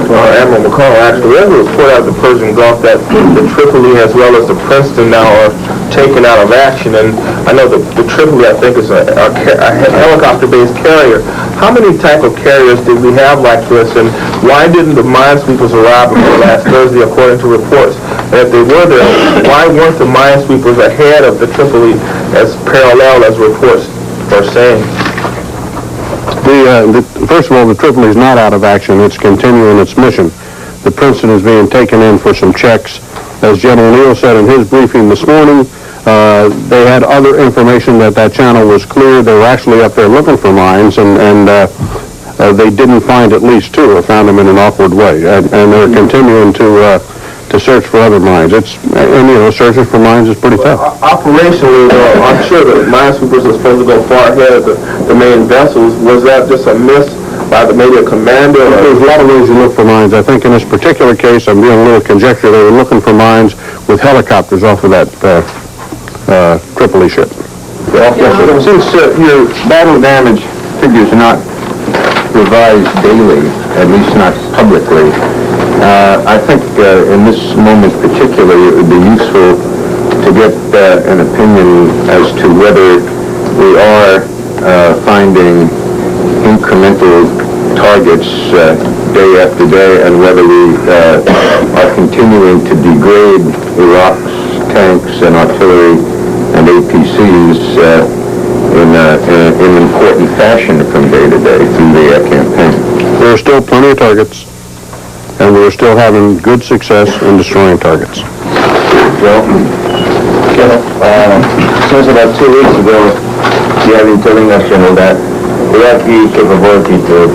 Admiral McCall, actually, there's a report out of the Persian Gulf that the Tripoli as well as the Princeton now are taken out of action. And I know the Tripoli, I think, is a helicopter-based carrier. How many type of carriers did we have like this, and why didn't the minesweepers arrive before last Thursday, according to reports? And if they were there, why weren't the minesweepers ahead of the Tripoli as parallel as reports are saying? First of all, the Tripoli is not out of action. It's continuing its mission. The Princeton is being taken in for some checks. As General Neal said in his briefing this morning, they had other information that channel was clear. They were actually up there looking for mines, and they didn't find at least two, or found them in an awkward way. And they're continuing to search for other mines. Searching for mines is pretty tough. Operationally, I'm sure the minesweepers are supposed to go far ahead of the main vessels. Was that just a miss by maybe a commander? There's a lot of ways to look for mines. I think in this particular case, I'm doing a little conjecture, they were looking for mines with helicopters off of that Tripoli ship. Since your battle damage figures are not revised daily, at least not publicly, I think in this moment particularly it would be useful to get an opinion as to whether we are finding incremental targets day after day, and whether we are continuing to degrade Iraq's tanks and artillery and APCs in important fashion from day to day through the campaign. There are still plenty of targets, and we're still having good success in destroying targets. Well, since about 2 weeks ago, you have been telling us, General, that Iraqi capability to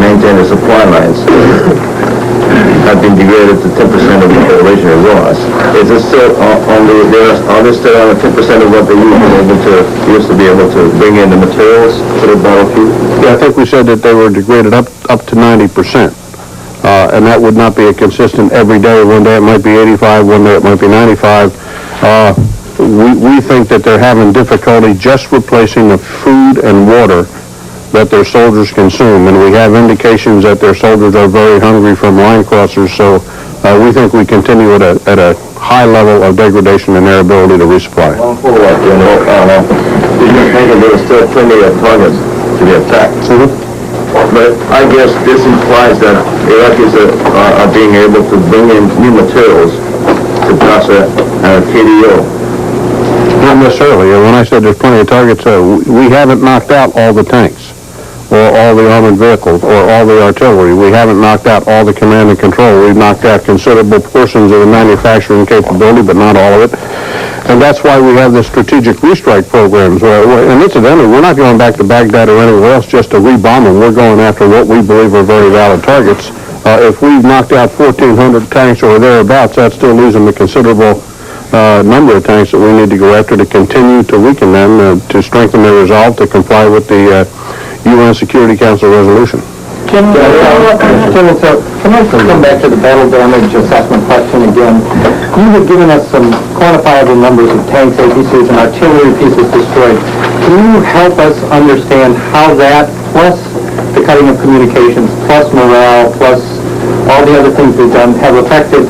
maintain the supply lines have been degraded to 10% of what the original was. Is it still are they still on 10% of what they used to be able to bring in the materials for the battlefield? Yeah, I think we said that they were degraded up to 90%. And that would not be a consistent every day. One day it might be 85, one day it might be 95. We think that they're having difficulty just replacing the food and water that their soldiers consume, and we have indications that their soldiers are very hungry from line crossers, so we think we continue at a high level of degradation in their ability to resupply. One follow-up, you think that there are still plenty of targets to be attacked. But I guess this implies that Iraqis are being able to bring in new materials to Gaza and KDO. Not necessarily. When I said there's plenty of targets, we haven't knocked out all the tanks, or all the armored vehicles, or all the artillery. We haven't knocked out all the command and control. We've knocked out considerable portions of the manufacturing capability, but not all of it. And that's why we have the strategic restrike programs. And incidentally, we're not going back to Baghdad or anywhere else just to rebomb them. We're going after what we believe are very valid targets. If we've knocked out 1,400 tanks or thereabouts, that still leaves them a considerable number of tanks that we need to go after to continue to weaken them, to strengthen their resolve to comply with the UN Security Council resolution. General, can I come back to the battle damage assessment question again? You have given us some quantifiable numbers of tanks, APCs, and artillery pieces destroyed. Can you help us understand how that, plus the cutting of communications, plus morale, plus all the other things we've done, have affected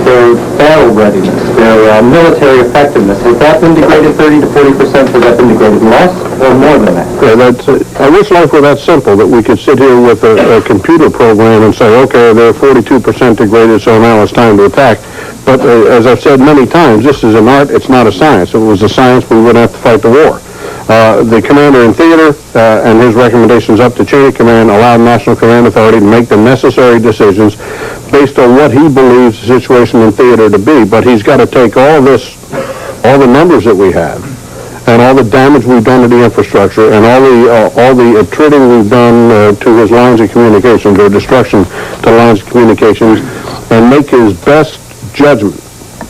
their battle readiness, their military effectiveness? Has that been degraded 30 to 40%? Has that been degraded less or more than that? Yeah, I wish life were that simple, that we could sit here with a computer program and say, okay, they're 42% degraded, so now it's time to attack. But as I've said many times, this is an art, it's not a science. If it was a science, we wouldn't have to fight the war. The commander in theater and his recommendations up to chain of command allowed National Command Authority to make the necessary decisions based on what he believes the situation in theater to be. But he's got to take all the numbers that we have, and all the damage we've done to the infrastructure, and all the attriting we've done to his lines of communications, or destruction to lines of communications, and make his best judgment.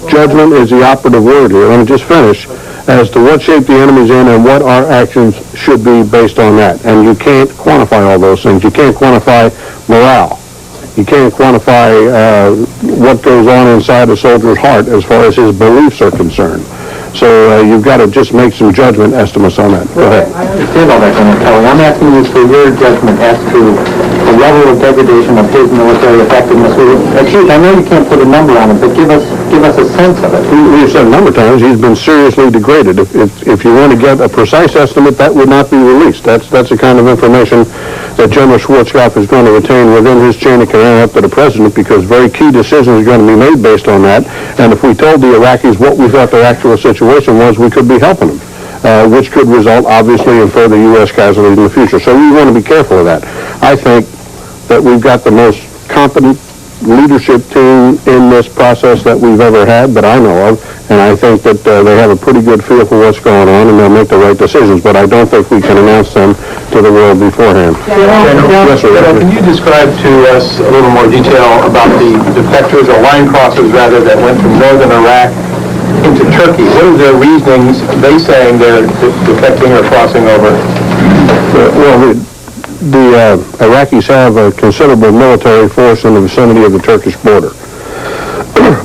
Judgment is the operative word here. Let me just finish. As to what shape the enemy's in and what our actions should be based on that. And you can't quantify all those things. You can't quantify morale. You can't quantify what goes on inside a soldier's heart as far as his beliefs are concerned. So you've got to just make some judgment estimates on that. Go ahead. I understand all that, General Kelly. I'm asking you for your judgment as to the level of degradation of his military effectiveness. I know you can't put a number on it, but give us a sense of it. We've said a number of times he's been seriously degraded. If you want to get a precise estimate, that would not be released. That's the kind of information that General Schwarzkopf is going to retain within his chain of command up to the president, because very key decisions are going to be made based on that. And if we told the Iraqis what we thought their actual situation was, we could be helping them, which could result, obviously, in further U.S. casualties in the future. So we want to be careful of that. I think that we've got the most competent leadership team in this process that we've ever had, that I know of, and I think that they have a pretty good feel for what's going on, and they'll make the right decisions, but I don't think we can announce them to the world beforehand. Yes, sir. Can you describe to us a little more detail about the defectors, or line crossers rather, that went from northern Iraq into Turkey? What are their reasonings, they saying they're defecting or crossing over? The Iraqis have a considerable military force in the vicinity of the Turkish border.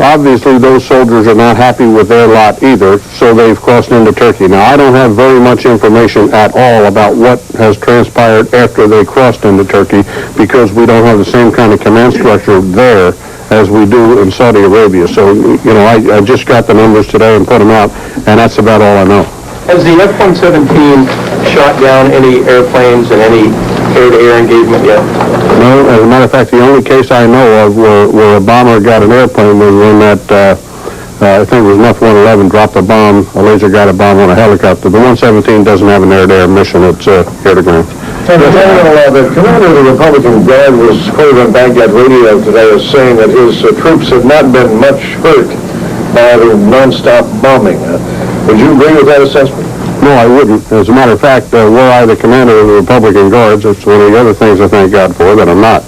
Obviously, those soldiers are not happy with their lot either, so they've crossed into Turkey. Now, I don't have very much information at all about what has transpired after they crossed into Turkey, because we don't have the same kind of command structure there as we do in Saudi Arabia. So, I just got the numbers today and put them out, and that's about all I know. Has the F-117 shot down any airplanes in any air-to-air engagement yet? No, as a matter of fact, the only case I know of where a bomber got an airplane was when that, I think it was an F-111, dropped a bomb, a laser guided a bomb on a helicopter. The 117 doesn't have an air-to-air mission, it's air-to-ground. The commander of the Republican Guard was quoted on Baghdad radio today as saying that his troops have not been much hurt by the non-stop bombing. Would you agree with that assessment? No, I wouldn't. As a matter of fact, were I the commander of the Republican Guards, that's one of the other things I thank God for, that I'm not.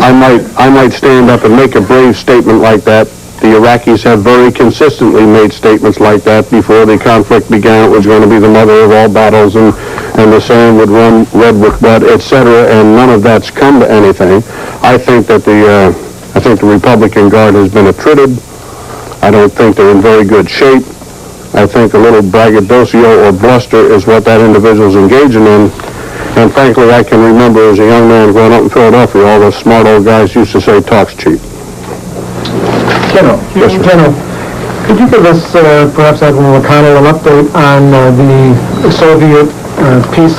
I might stand up and make a brave statement like that. The Iraqis have very consistently made statements like that before the conflict began. It was going to be the mother of all battles, and the sand would run red with blood, etc., and none of that's come to anything. I think that the Republican Guard has been attrited. I don't think they're in very good shape. I think a little braggadocio or bluster is what that individual's engaging in. And frankly, I can remember as a young man growing up in Philadelphia, all those smart old guys used to say, talk's cheap. General, Yes, sir. General, could you give us, perhaps Admiral O'Connell, an update on the Soviet peace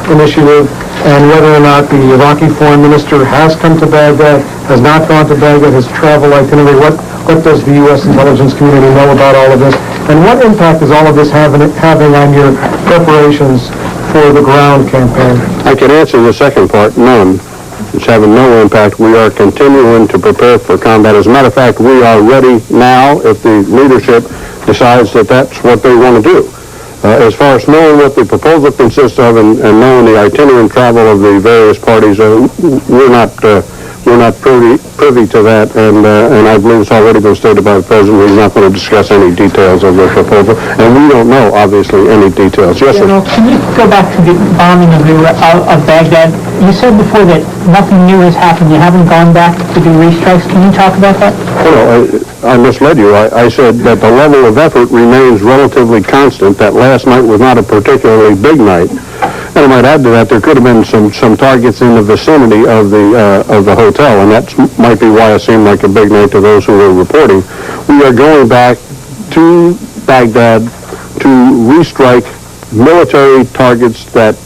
initiative, and whether or not the Iraqi foreign minister has come to Baghdad, has not gone to Baghdad, his travel itinerary? What does the U.S. intelligence community know about all of this? And what impact is all of this having on your preparations for the ground campaign? I can answer the second part, none. It's having no impact. We are continuing to prepare for combat. As a matter of fact, we are ready now if the leadership decides that that's what they want to do. As far as knowing what the proposal consists of and knowing the itinerant travel of the various parties, we're not privy to that, and I believe it's already been stated by the president. He's not going to discuss any details of the proposal, and we don't know, obviously, any details. Yes, sir. General, can you go back to the bombing of Baghdad? You said before that nothing new has happened. You haven't gone back to do restrikes. Can you talk about that? Well, I misled you. I said that the level of effort remains relatively constant, that last night was not a particularly big night. And I might add to that, there could have been some targets in the vicinity of the hotel, and that might be why it seemed like a big night to those who were reporting. We are going back to Baghdad to restrike military targets that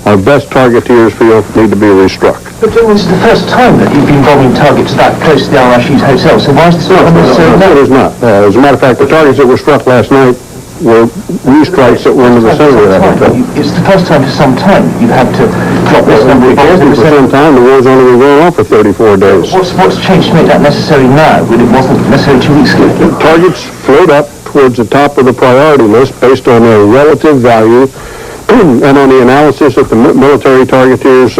our best targeteers feel need to be restruck. But this is the first time that you've been bombing targets that close to the Al-Rashid Hotel, so why is this not necessary? No, it is not. As a matter of fact, the targets that were struck last night were restrikes that were in the vicinity of that hotel. It's the first time for some time you've had to drop this number of bombs. For some time, the war's only been going on for 34 days. What's changed to make that necessary now when it wasn't necessary 2 weeks ago? Targets float up towards the top of the priority list based on their relative value and on the analysis that the military targeteers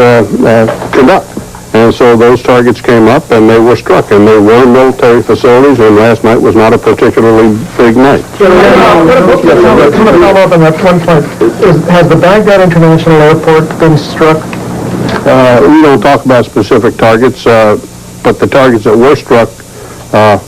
conduct. And so those targets came up and they were struck, and they were military facilities, and last night was not a particularly big night. I'm going to follow up on that one point. Has the Baghdad International Airport been struck? We don't talk about specific targets, but the targets that were struck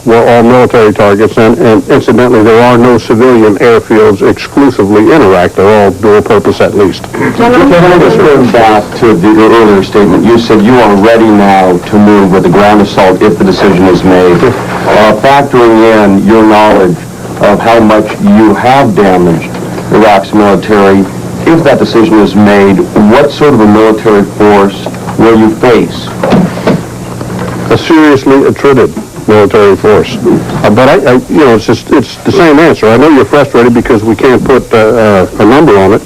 were all military targets, and incidentally, there are no civilian airfields exclusively in Iraq. They're all dual purpose at least. Can I just go back to your earlier statement? You said you are ready now to move with the ground assault if the decision is made. Factoring in your knowledge of how much you have damaged Iraq's military, if that decision is made, what sort of a military force will you face? A seriously attrited military force. But it's the same answer. I know you're frustrated because we can't put a number on it,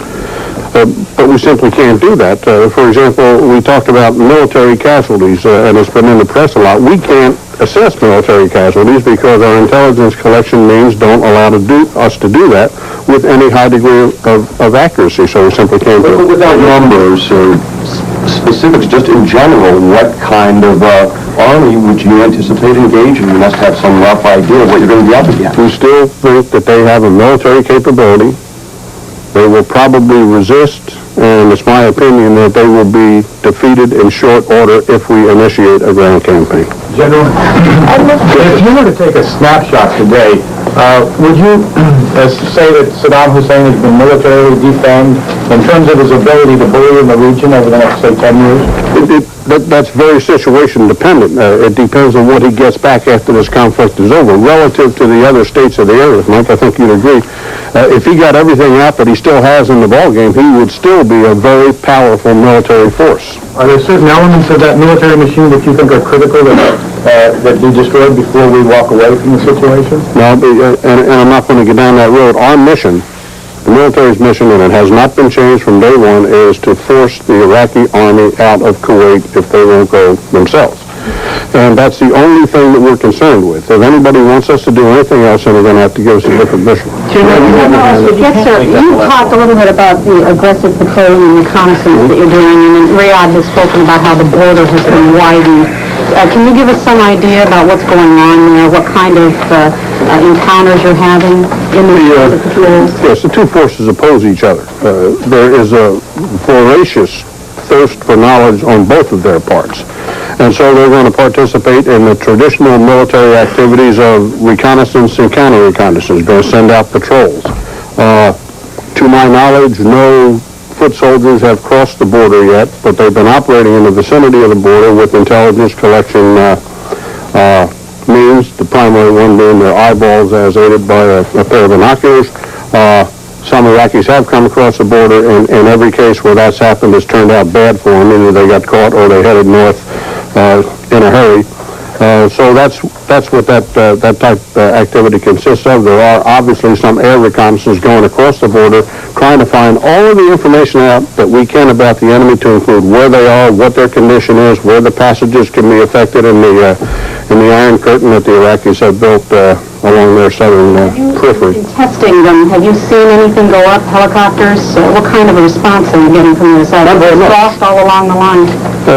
but we simply can't do that. For example, we talked about military casualties, and it's been in the press a lot. We can't assess military casualties because our intelligence collection means don't allow us to do that with any high degree of accuracy, so we simply can't do it. But without numbers or specifics, just in general, what kind of army would you anticipate engaging? You must have some rough idea of what you're going to be up against. We still think that they have a military capability. They will probably resist, and it's my opinion that they will be defeated in short order if we initiate a ground campaign. General, if you were to take a snapshot today, would you say that Saddam Hussein has been militarily defanged in terms of his ability to bully in the region over the next, say, 10 years? That's very situation dependent. It depends on what he gets back after this conflict is over. Relative to the other states of the area, Mike, I think you'd agree. If he got everything out that he still has in the ballgame, he would still be a very powerful military force. Are there certain elements of that military machine that you think are critical that be destroyed before we walk away from the situation? No, and I'm not going to get down that road. Our mission, the military's mission, and it has not been changed from day one, is to force the Iraqi army out of Kuwait if they won't go themselves. And that's the only thing that we're concerned with. If anybody wants us to do anything else, then they're going to have to give us a different mission. Yes, sir. You talked a little bit about the aggressive patrolling and reconnaissance that you're doing, and Riyadh has spoken about how the border has been widened. Can you give us some idea about what's going on there, what kind of encounters you're having in the patrols? Yes, the two forces oppose each other. There is a voracious thirst for knowledge on both of their parts. And so they're going to participate in the traditional military activities of reconnaissance and counter-reconnaissance. Going to send out patrols. To my knowledge, no foot soldiers have crossed the border yet, but they've been operating in the vicinity of the border with intelligence collection means, the primary one being their eyeballs as aided by a pair of binoculars. Some Iraqis have come across the border, and in every case where that's happened, it's turned out bad for them. Either they got caught or they headed north in a hurry. So that's what that type of activity consists of. There are obviously some air reconnaissance going across the border, trying to find all of the information out that we can about the enemy, to include where they are, what their condition is, where the passages can be affected in the Iron Curtain that the Iraqis have built along their southern periphery. In testing them, have you seen anything go up, helicopters? What kind of a response are you getting from the other side? Not very much. Lost all along the line?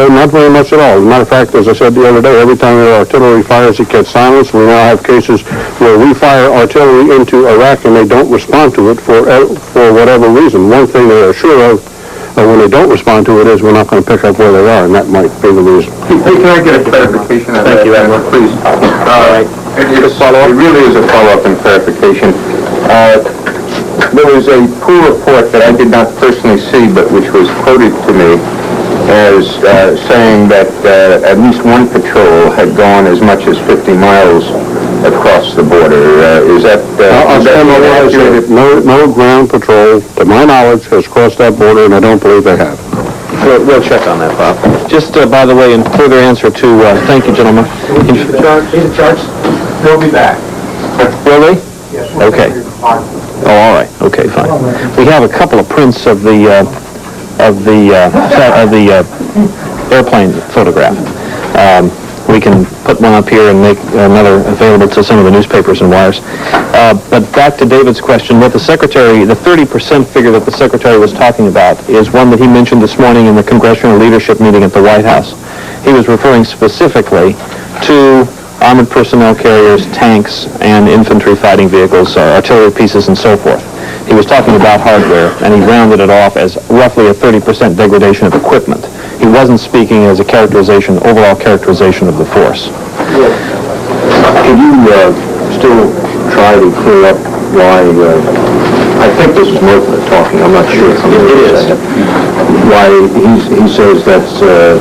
Not very much at all. As a matter of fact, as I said the other day, every time there are artillery fires, it gets silenced. We now have cases where we fire artillery into Iraq and they don't respond to it for whatever reason. One thing they're sure of when they don't respond to it is we're not going to pick up where they are, and that might be the reason. Hey, can I get a clarification on that? Thank you, Admiral. Please. It really is a follow-up and clarification. There was a pool report that I did not personally see, but which was quoted to me as saying that at least one patrol had gone as much as 50 miles across the border. Is that accurate? No ground patrol, to my knowledge, has crossed that border, and I don't believe they have. We'll check on that, Bob. Just, by the way, in further answer to, thank you, gentlemen. Need a charge? They'll be back. Will they? Yes. Okay. Oh, all right. Okay, fine. We have a couple of prints of the airplane photograph. We can put one up here and make another available to some of the newspapers and wires. But back to David's question, what the 30% figure that the Secretary was talking about is one that he mentioned this morning in the Congressional Leadership meeting at the White House. He was referring specifically to armored personnel carriers, tanks, and infantry fighting vehicles, artillery pieces, and so forth. He was talking about hardware, and he rounded it off as roughly a 30% degradation of equipment. He wasn't speaking as a overall characterization of the force. Could you still try to clear up why, I think this is Murtha talking, I'm not sure. It is. Why he says that's 10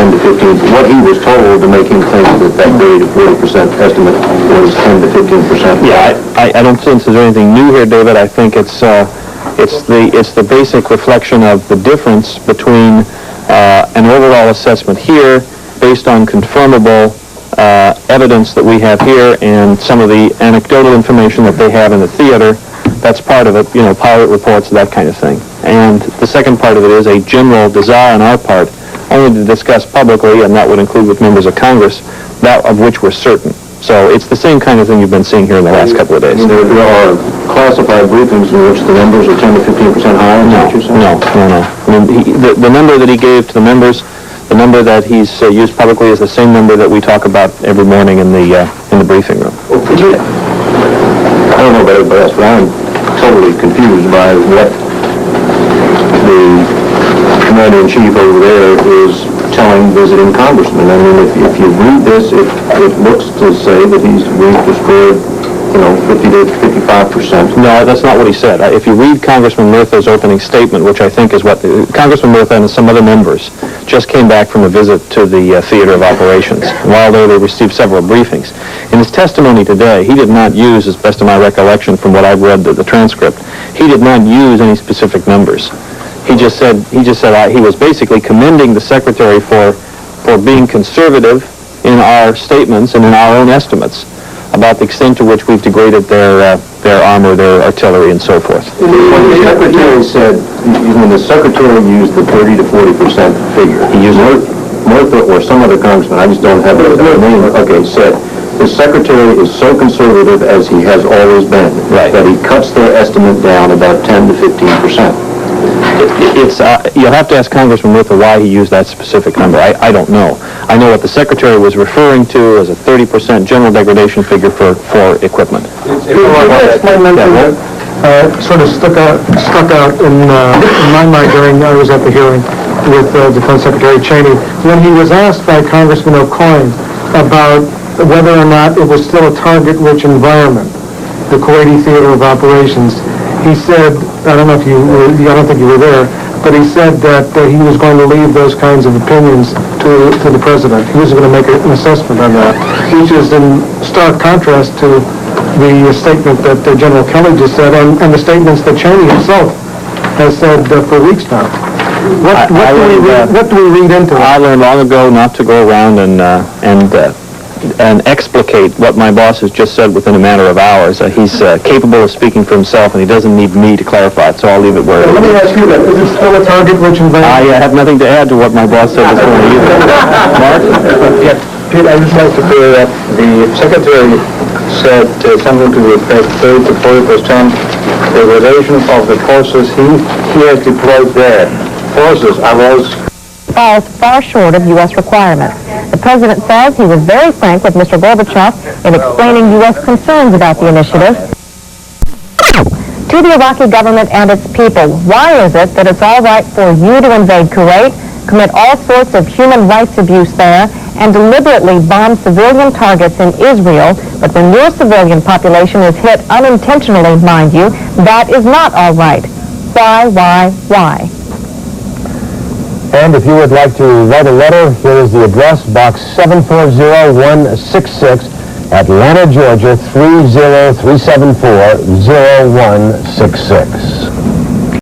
to 15, what he was told to make him think that grade of 40% estimate was 10 to 15%. Yeah, I don't sense there's anything new here, David. I think it's the basic reflection of the difference between an overall assessment here based on confirmable evidence that we have here and some of the anecdotal information that they have in the theater. That's part of it, pilot reports, that kind of thing. And the second part of it is a general desire on our part only to discuss publicly, and that would include with members of Congress, that of which we're certain. So it's the same kind of thing you've been seeing here in the last couple of days. There are classified briefings in which the numbers are 10 to 15% higher, is that what you're saying? No. I mean, the number that he gave to the members, the number that he's used publicly is the same number that we talk about every morning in the briefing room. I don't know about everybody else, but I'm totally confused by what the commander-in-chief over there is telling visiting congressmen. I mean, if you read this, it looks to say that we've destroyed, 50 to 55%. No, that's not what he said. If you read Congressman Murtha's opening statement, which I think is what Congressman Murtha and some other members just came back from a visit to the theater of operations. While there, they received several briefings. In his testimony today, he did not use, as best of my recollection from what I've read the transcript, he did not use any specific numbers. He just said he was basically commending the secretary for being conservative in our statements and in our own estimates about the extent to which we've degraded their armor, their artillery, and so forth. When the secretary said, when the secretary used the 30 to 40% figure, he used Murtha or some other congressman, I just don't have his name, said, the secretary is so conservative as he has always been, that he cuts their estimate down about 10 to 15%. You'll have to ask Congressman Murtha why he used that specific number. I don't know. I know what the secretary was referring to as a 30% general degradation figure for equipment. Sort of stuck out in my mind during I was at the hearing with Defense Secretary Cheney when he was asked by Congressman O'Coin about whether or not it was still a target-rich environment, the Kuwaiti Theater of Operations. He said, I don't know if I don't think you were there, but he said that he was going to leave those kinds of opinions to the president. He was going to make an assessment on that, which is in stark contrast to the statement that General Kelly just said and the statements that Cheney himself has said for weeks now. What do we read into it? I learned long ago not to go around and explicate what my boss has just said within a matter of hours. He's capable of speaking for himself, and he doesn't need me to clarify it, so I'll leave it where it is. Let me ask you that. Is it still a target-rich environment? I have nothing to add to what my boss said this morning either. Mark? Yeah, Pete, I'd just like to clear up. The secretary said something to the effect 30 to 40% degradation of the forces he has deployed there. Forces are those falls far short of U.S. requirements. The president says he was very frank with Mr. Gorbachev in explaining U.S. concerns about the initiative. To the Iraqi government and its people, why is it that it's all right for you to invade Kuwait, commit all sorts of human rights abuse there, and deliberately bomb civilian targets in Israel, but when your civilian population is hit unintentionally, mind you, that is not all right? Why? And if you would like to write a letter, here is the address, Box 740166, Atlanta, Georgia, 30374-0166.